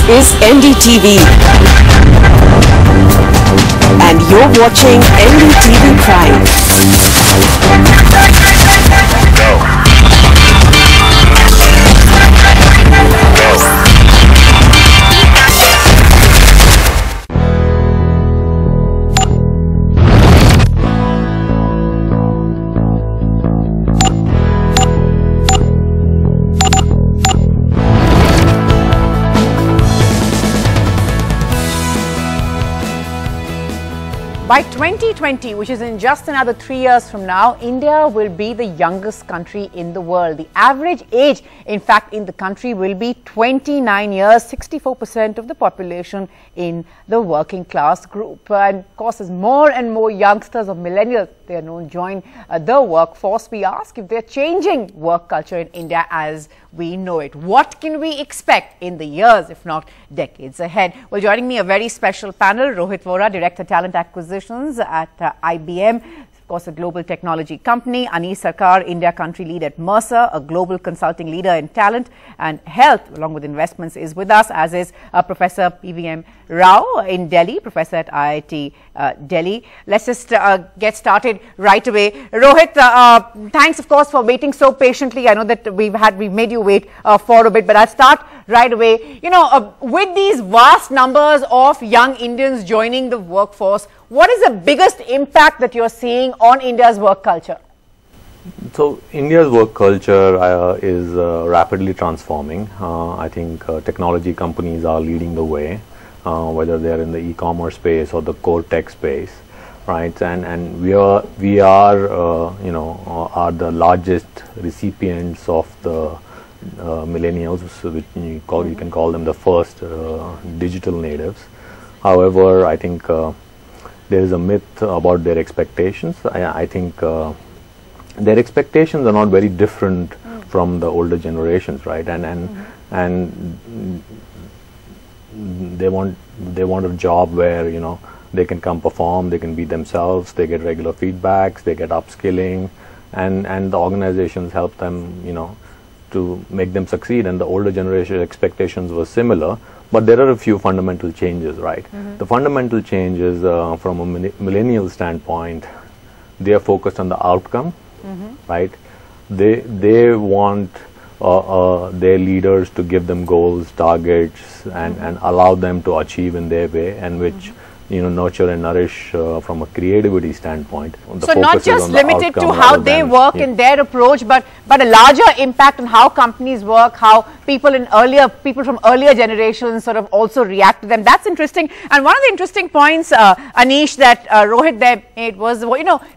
is NDTV, and you're watching NDTV Prime. By 2020, which is in just another 3 years from now, India will be the youngest country in the world. The average age, in fact, in the country will be 29 years, 64% of the population in the working class group. And of course, as more and more youngsters of millennials, they are known, join the workforce, we ask if they're changing work culture in India as we know it. What can we expect in the years, if not decades ahead? Well, joining me a very special panel, Rohit Vora, Director Talent Acquisitions at IBM, of course a global technology company, Anish Sarkar, India Country Lead at Mercer, a global consulting leader in talent and health along with investments, is with us, as is Professor PVM Rao in Delhi, Professor at IIT Delhi. Let's just get started right away. Rohit, thanks of course for waiting so patiently. I know that we've made you wait for a bit, but I'll start right away. You know, with these vast numbers of young Indians joining the workforce, what is the biggest impact that you're seeing on India's work culture? So, India's work culture is rapidly transforming. I think technology companies are leading the way, whether they're in the e-commerce space or the core tech space, right? And we are the largest recipients of the millennials, which you can call them the first digital natives. However, I think there is a myth about their expectations. I think their expectations are not very different from the older generations, right? And they want a job where they can come perform, they can be themselves, they get regular feedbacks, they get upskilling, and the organizations help them to make them succeed. And the older generation expectations were similar, but there are a few fundamental changes, right? The fundamental changes from a millennial standpoint, they are focused on the outcome, right? They want their leaders to give them goals, targets, and allow them to achieve in their way, and which nurture and nourish from a creativity standpoint. So not just limited to how they work in their approach, but a larger impact on how companies work, how people from earlier generations sort of also react to them. That's interesting. And one of the interesting points, Anish, that Rohit there made was,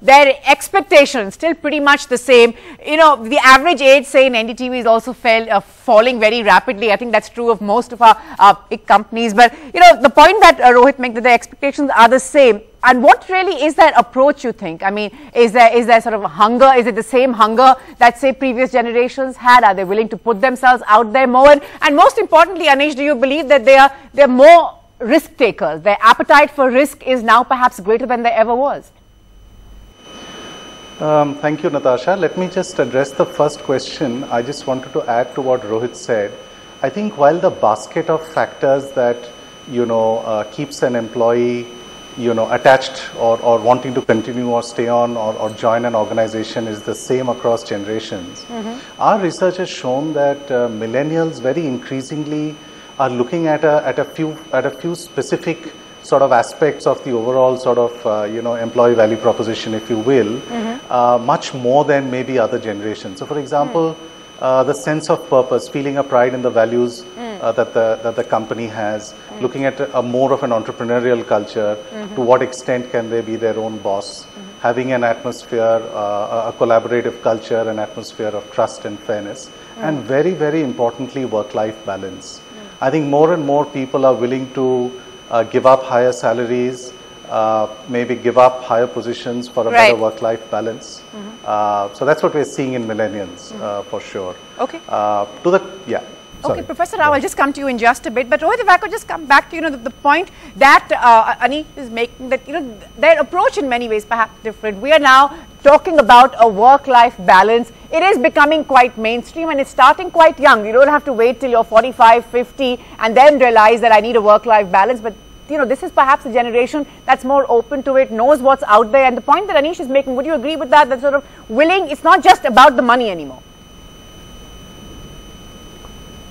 their expectations still pretty much the same. The average age, say, in NDTV is also falling very rapidly. I think that's true of most of our big companies. But, the point that Rohit made, that the expectations are the same. And what really is that approach, you think? I mean, is there sort of a hunger? Is it the same hunger that, say, previous generations had? Are they willing to put themselves out there more? And most importantly, Anish, do you believe that they're more risk takers? Their appetite for risk is now perhaps greater than there ever was? Thank you, Natasha. Let me just address the first question. I just wanted to add to what Rohit said. I think while the basket of factors that, keeps an employee attached or wanting to continue or stay on or join an organization is the same across generations. Our research has shown that millennials very increasingly are looking at a few specific sort of aspects of the overall sort of employee value proposition, if you will, much more than maybe other generations. So, for example, the sense of purpose, feeling a pride in the values that the company has, looking at a more of an entrepreneurial culture, to what extent can they be their own boss, having an atmosphere, a collaborative culture, an atmosphere of trust and fairness, and very, very importantly, work-life balance. I think more and more people are willing to give up higher salaries, maybe give up higher positions for a better work-life balance. So that's what we're seeing in millennials, for sure. Okay. Sorry. Okay, Professor Rao, I'll just come to you in just a bit. But Rohit, if I could just come back to the point that Anish is making, that their approach in many ways perhaps different. We are now talking about a work-life balance. It is becoming quite mainstream and it's starting quite young. You don't have to wait till you're 45, 50 and then realize that I need a work-life balance. But you know, this is perhaps a generation that's more open to it, knows what's out there. And the point that Anish is making, would you agree with that? That sort of willing, it's not just about the money anymore.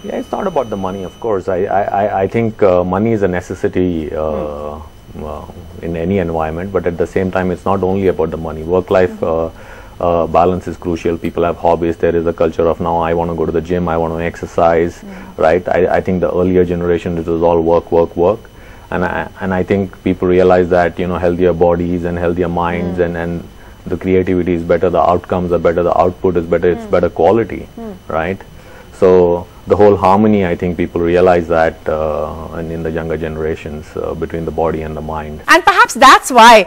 Yeah, it's not about the money, of course. I think money is a necessity in any environment, but at the same time, it's not only about the money. Work-life balance is crucial. People have hobbies. There is a culture of now I want to go to the gym, I want to exercise, right? I think the earlier generation, it was all work, work, work. And I think people realize that, you know, healthier bodies and healthier minds and the creativity is better, the outcomes are better, the output is better, it's better quality, right? So the whole harmony, I think people realize that and in the younger generations between the body and the mind. And perhaps that's why,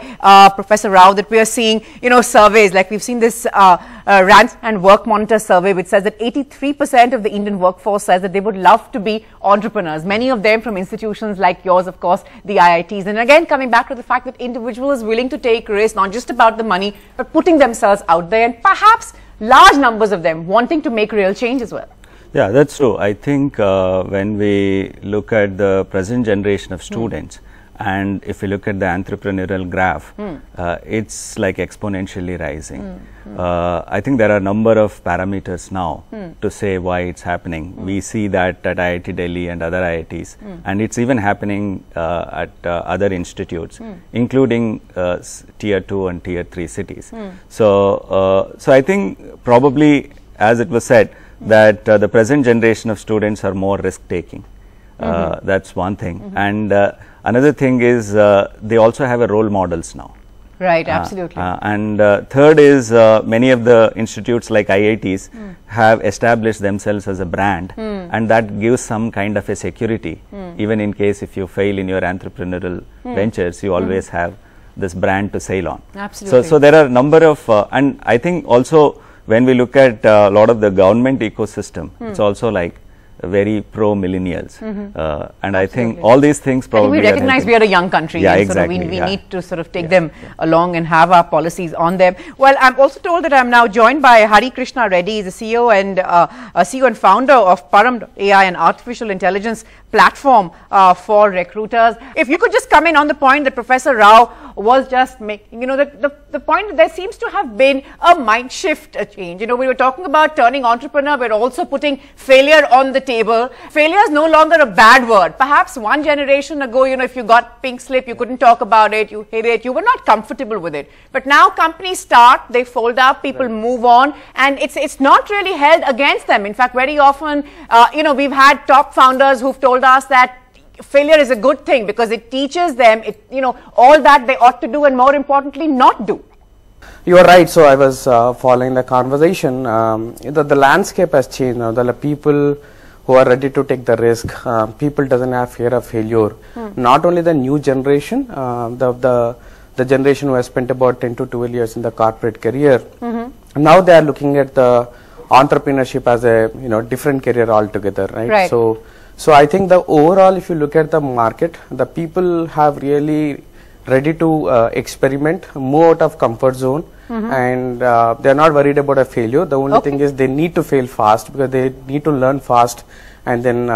Professor Rao, that we are seeing, you know, surveys like we've seen this Rand and Work Monitor survey, which says that 83% of the Indian workforce says that they would love to be entrepreneurs. Many of them from institutions like yours, of course, the IITs. And again, coming back to the fact that individuals willing to take risks, not just about the money, but putting themselves out there, and perhaps large numbers of them wanting to make real change as well. Yeah, that's true. I think when we look at the present generation of students, and if we look at the entrepreneurial graph, it's like exponentially rising. I think there are a number of parameters now to say why it's happening. We see that at IIT Delhi and other IITs, and it's even happening at other institutes, including tier 2 and tier 3 cities. So I think probably, as it was said, that the present generation of students are more risk-taking. That's one thing. And another thing is they also have a role models now. Right, absolutely. And third is many of the institutes like IITs have established themselves as a brand, and that gives some kind of a security. Even in case if you fail in your entrepreneurial ventures, you always have this brand to sail on. Absolutely. So there are a number of, and I think also when we look at a lot of the government ecosystem, it's also like very pro-millennials. And I think all these things probably we recognize we are a young country. Yeah, and exactly. Sort of we need to sort of take them along and have our policies on them. Well, I'm also told that I'm now joined by Hari Krishna Reddy. He's the CEO and founder of Param AI, an artificial intelligence platform for recruiters. If you could just come in on the point that Professor Rao was just making, you know, the point that there seems to have been a mind shift, a change. You know, we were talking about turning entrepreneur, we're also putting failure on the table. Failure is no longer a bad word. Perhaps one generation ago, you know, if you got pink slip, you couldn't talk about it, you hid it, you were not comfortable with it. But now companies start, they fold up, people move on, and it's not really held against them. In fact, very often, you know, we've had top founders who've told us that failure is a good thing because it teaches them, you know, all that they ought to do and more importantly, not do. You are right. So I was following the conversation. The landscape has changed now. There are people who are ready to take the risk. People doesn't have fear of failure. Not only the new generation, the generation who has spent about 10 to 12 years in the corporate career. Now they are looking at the entrepreneurship as a different career altogether, right? So I think the overall, if you look at the market, the people have really ready to experiment, move out of comfort zone, and they are not worried about a failure. The only thing is they need to fail fast because they need to learn fast and then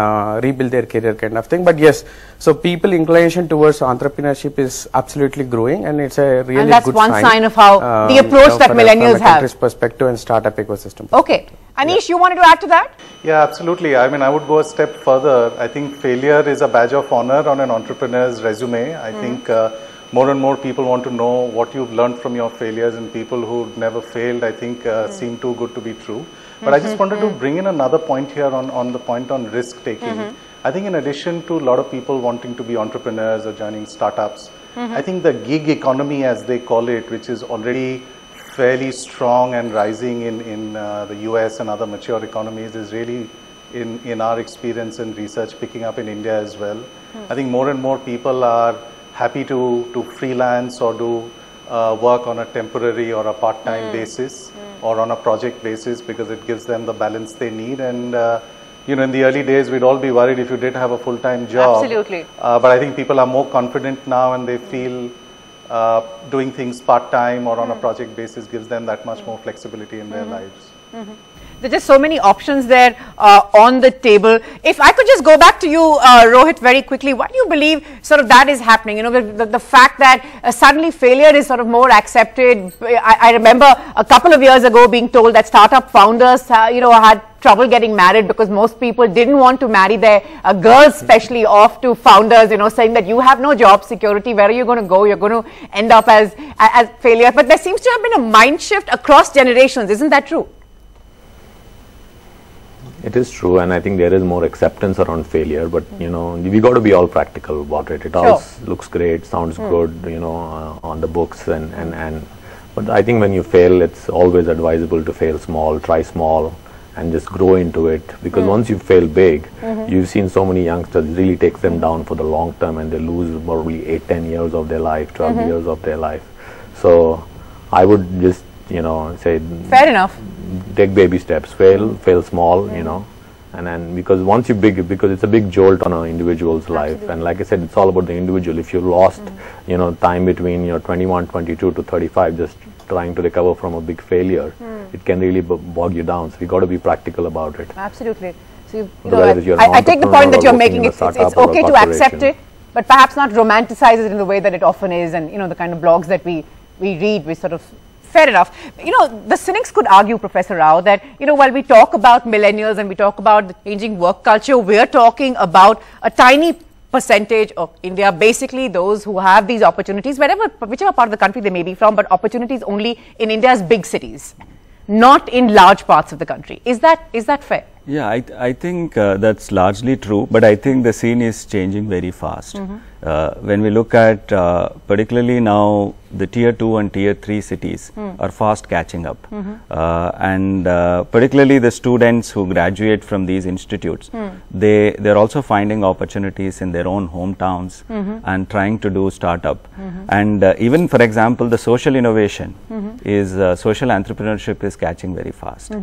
rebuild their career kind of thing. But yes, so people inclination towards entrepreneurship is absolutely growing, and it's a really good sign. And that's one sign of how the approach that millennials have. From a country's perspective and startup ecosystem. Okay. Anish, you wanted to add to that? Yeah, absolutely. I mean, I would go a step further. I think failure is a badge of honor on an entrepreneur's resume. I think more and more people want to know what you've learned from your failures, and people who never failed, I think, seem too good to be true. But I just wanted to bring in another point here on the point on risk taking. I think in addition to a lot of people wanting to be entrepreneurs or joining startups, I think the gig economy, as they call it, which is already fairly strong and rising in the US and other mature economies, is really, in our experience and research, picking up in India as well. I think more and more people are happy to freelance or do work on a temporary or a part-time basis or on a project basis, because it gives them the balance they need. And you know, in the early days, we'd all be worried if you did have a full-time job. Absolutely. But I think people are more confident now, and they feel doing things part-time or on a project basis gives them that much more flexibility in their lives. There are just so many options there on the table. If I could just go back to you, Rohit, very quickly, why do you believe sort of that is happening? You know, the fact that suddenly failure is sort of more accepted. I remember a couple of years ago being told that startup founders, you know, had trouble getting married because most people didn't want to marry their girls, especially off to founders, you know, saying that you have no job security. Where are you going to go? You're going to end up as failure. But there seems to have been a mind shift across generations. Isn't that true? It is true, and I think there is more acceptance around failure, but you know, we got to be all practical about it. It all looks great, sounds good, you know, on the books, but I think when you fail, it's always advisable to fail small, try small, and just grow into it, because once you fail big, you've seen so many youngsters, it really takes them down for the long term, and they lose probably 8-10 years of their life, 12 years of their life. So I would just, you know, say fair enough, take baby steps, fail small, you know, and then because once you because it's a big jolt on an individual's life, and like I said, it's all about the individual. If you've lost you know, time between your 21, 22 to 35 just trying to recover from a big failure, it can really bog you down. So you got to be practical about it. Absolutely. So you know, I take the point that you're making. It's okay to accept it, but perhaps not romanticize it in the way that it often is, and you know, the kind of blogs that we read, we sort of. Fair enough. You know, the cynics could argue, Professor Rao, that, you know, while we talk about millennials and we talk about the changing work culture, we're talking about a tiny percentage of India, basically those who have these opportunities, whichever part of the country they may be from, but opportunities only in India's big cities, not in large parts of the country. Is that fair? Yeah, I think that's largely true, but I think the scene is changing very fast. When we look at particularly now the tier 2 and tier 3 cities are fast catching up, and particularly the students who graduate from these institutes, they're also finding opportunities in their own hometowns and trying to do startup, and even for example the social innovation is social entrepreneurship is catching very fast,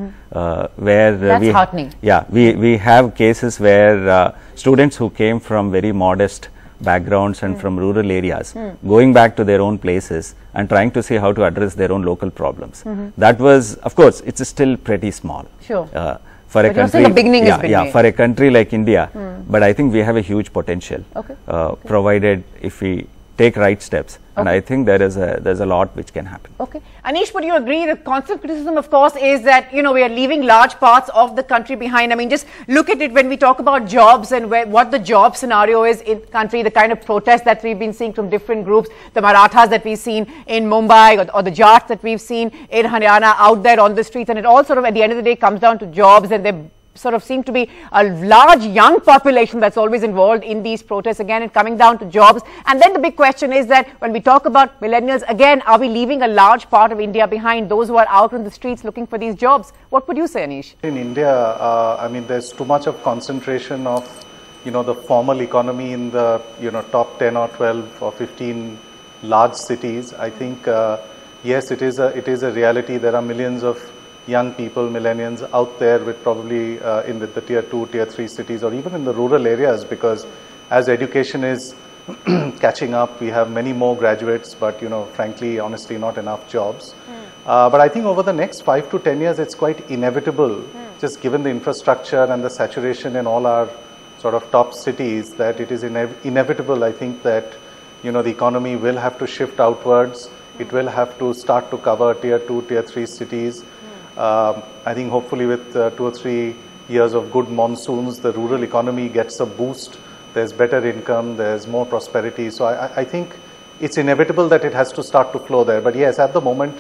where that's heartening. Yeah, we have cases where students who came from very modest backgrounds and from rural areas going back to their own places and trying to see how to address their own local problems. That was, of course, it's still pretty small. Sure. For a country, the beginning is big. for a country like India, but I think we have a huge potential, provided if we take right steps, and I think there's a lot which can happen. Okay. Anish, would you agree? The constant criticism, of course, is that, you know, we are leaving large parts of the country behind. I mean, just look at it when we talk about jobs and what the job scenario is in the country, the kind of protests that we've been seeing from different groups, the Marathas that we've seen in Mumbai, or the Jats that we've seen in Haryana out there on the streets, and it all sort of at the end of the day comes down to jobs, and they sort of seem to be a large young population that's always involved in these protests, again, and coming down to jobs. And then the big question is that when we talk about millennials, again, are we leaving a large part of India behind, those who are out on the streets looking for these jobs? What would you say, Anish? In India, I mean, there's too much of concentration of, you know, the formal economy in the, you know, top 10 or 12 or 15 large cities. I think, yes, it is a reality. There are millions of young people, millennials out there with probably in the tier 2, tier 3 cities, or even in the rural areas, because as education is catching up, we have many more graduates, but, you know, frankly, honestly, not enough jobs. But I think over the next 5 to 10 years, it's quite inevitable, just given the infrastructure and the saturation in all our sort of top cities, that it is inevitable, I think, that, you know, the economy will have to shift outwards. It will have to start to cover tier 2, tier 3 cities. I think hopefully with 2 or 3 years of good monsoons, the rural economy gets a boost. There's better income, there's more prosperity. So I think it's inevitable that it has to start to flow there. But yes, at the moment,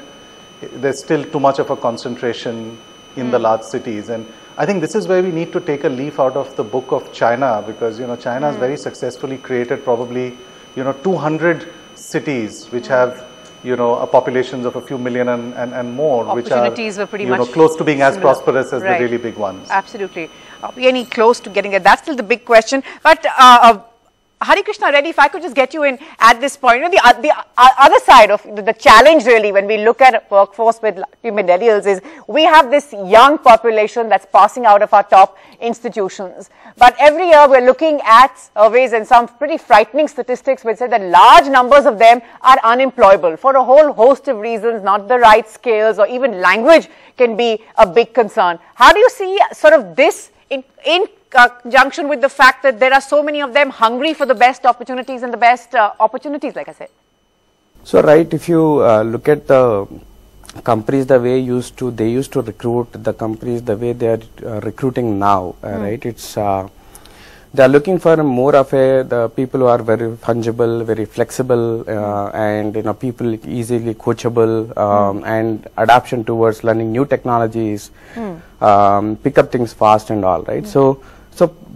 there's still too much of a concentration in the large cities. And I think this is where we need to take a leaf out of the book of China, because, you know, China has very successfully created probably, you know, 200 cities which have, you know, a populations of a few million and more, which are, were pretty you much know, close to being as similar. prosperous as the really big ones. Absolutely. Are we any close to getting there? That's still the big question. But Hari Krishna Reddy, if I could just get you in at this point, the other side of the challenge really when we look at workforce with millennials is we have this young population that's passing out of our top institutions. But every year we're looking at surveys and some pretty frightening statistics which say that large numbers of them are unemployable for a whole host of reasons, not the right skills, or even language can be a big concern. How do you see sort of this in conjunction with the fact that there are so many of them hungry for the best opportunities and the best opportunities, like I said? So, right, if you look at the companies the way they used to recruit, the companies the way they are recruiting now, right, it's they are looking for more of the people who are very fungible, very flexible, and people easily coachable, and adaptation towards learning new technologies, pick up things fast and all, right. So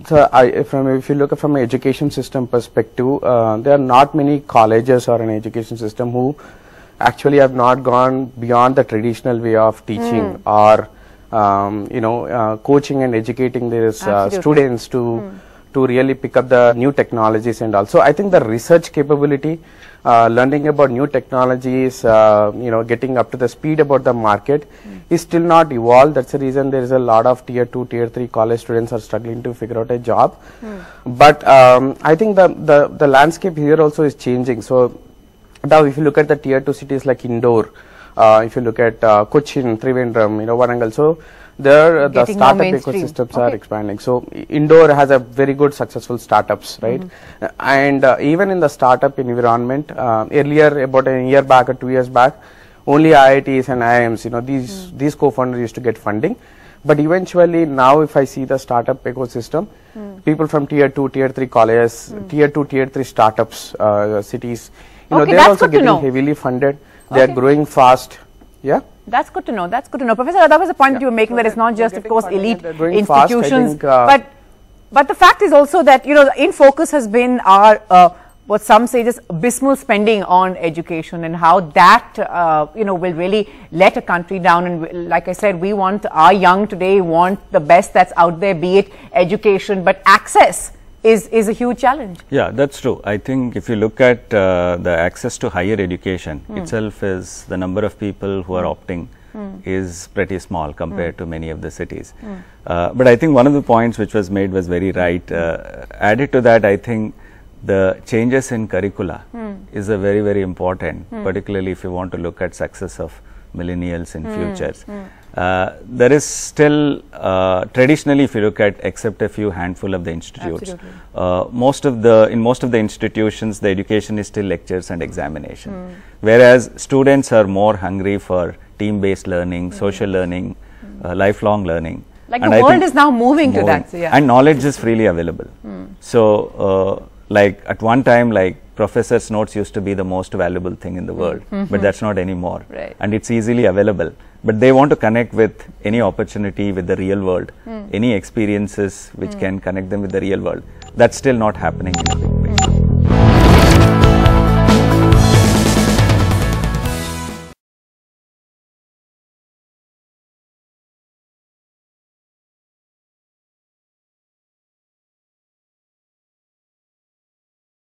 if you look at from an education system perspective, there are not many colleges or an education system who actually have not gone beyond the traditional way of teaching or coaching and educating their students to really pick up the new technologies and all. So I think the research capability, learning about new technologies, getting up to the speed about the market is still not evolved. That's the reason there is a lot of tier 2, tier 3 college students are struggling to figure out a job. But I think the landscape here also is changing. So now if you look at the tier 2 cities like Indore, if you look at Cochin, Trivandrum, Warangal, so there the startup ecosystems are expanding. So Indore has a very good successful startups, right? And even in the startup environment, earlier about a year back or 2 years back, only IITs and IIMs, these co-founders used to get funding. But eventually now if I see the startup ecosystem, people from tier 2, tier 3 colleges, tier 2, tier 3 startups, cities, they're also getting heavily funded. They are growing fast. Yeah. That's good to know. That's good to know. Professor, that was the point that you were making, that it's not just, of course, elite institutions, but the fact is also that, in focus has been our, what some say is abysmal spending on education, and how that, will really let a country down. And like I said, we want our young today, want the best that's out there, be it education, but access is a huge challenge. Yeah, that's true. I think if you look at the access to higher education itself, is the number of people who are opting is pretty small compared to many of the cities. But I think one of the points which was made was very right. Added to that, I think the changes in curricula is a very, very important, particularly if you want to look at success of millennials in futures. There is still traditionally, if you look at, except a few handful of the institutes, in most of the institutions, the education is still lectures and examination, whereas students are more hungry for team-based learning, social learning, lifelong learning. Like the world is now moving to that. So and knowledge is freely available. So like at one time, like professors' notes used to be the most valuable thing in the world, but that's not anymore. And it's easily available. But they want to connect with any opportunity with the real world, any experiences which can connect them with the real world. That's still not happening in a big way.